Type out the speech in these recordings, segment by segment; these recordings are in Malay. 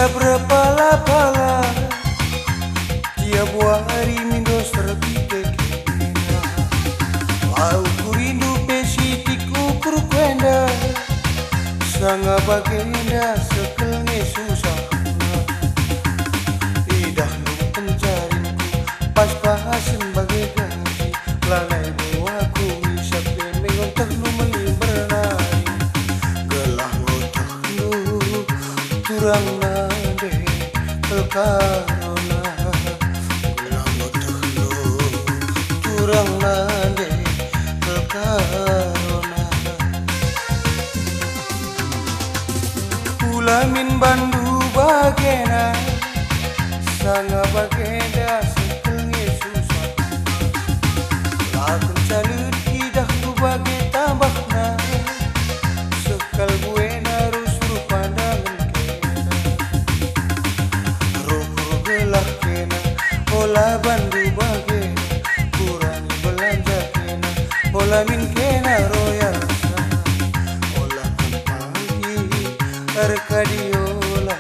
berpala-pala tiap hari mindos terpitek lau ku rindu pesitik ukur kwenda sanga bagenda sekelnya susah idah lu pencariku pas-pasan bagai gaji lanai bawa ku isap mengon terlu melimbernai gelah ngotak lu turang nade kelkarona gelah ngotak lu turang nade kelkarona ulamin bandu bagena sanga bagenda sekelnya susah lakon calut idah ku bagi tambahna sekal buena rusur pandangan kena roh gelah kena ola bandu bagena kurangi belanja kena ola min kena royal ola kan pagi arkadiola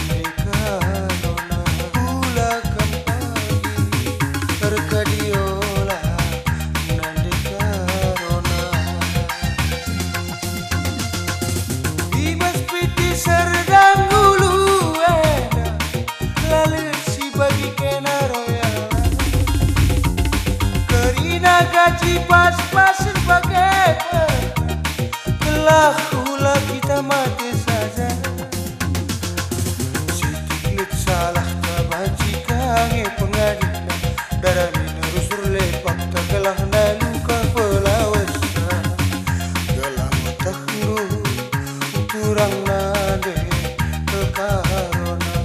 dekanona ula kan pagi arkadiola nandekanona bibas piti serdang gulu lalu si bagi kena royal kerina gaji pas-pasan pakai telah hula kita mati saja sitiklit salah kabaji kange pengadina darani nerusur lepak tegelah naluka pelawasa gelah otak lu turang nade kekarona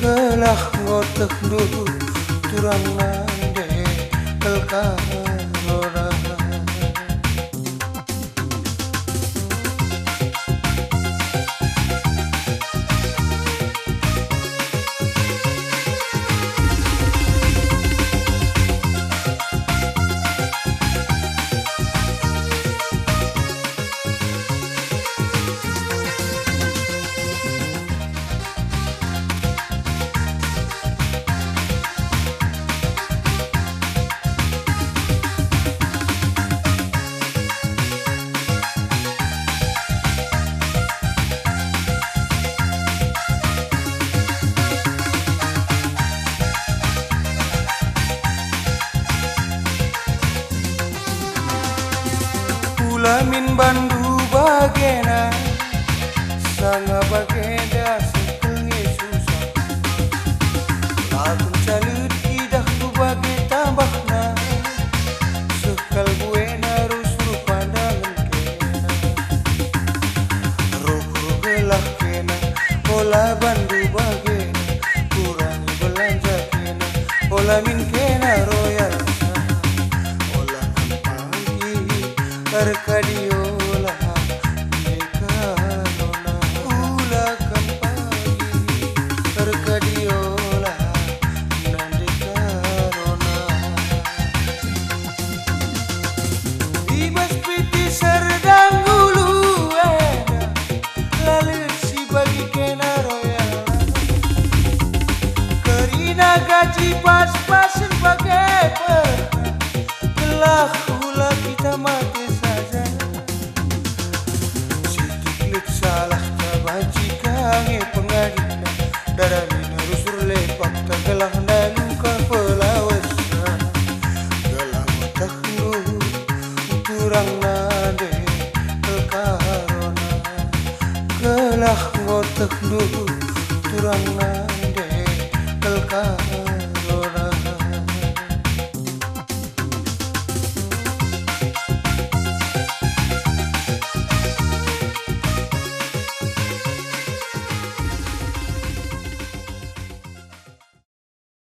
gelah otak lu turang nade kekarona. Ulamin bandu bagena sanga bagenda sekelnya susah lakon calut idah ku bagi tambahna sekal buena rusur pandangan kena roh gelah kena ola bandu bagena kurangi belanja kena ola min kena royal arkadiola dekanona ula kan pagi arkadiola nandekanona bibas piti serdang gulu lalu si bagi kena royal kerina gaji pas-pasan pakai gelah hula kita mati saja sitiklit salah kabaji kange pengadina darani nerusur lepak tegelah naluka pelawasa gelah otak lu turang nade kekarona gelah otak lu turang nade kekarona.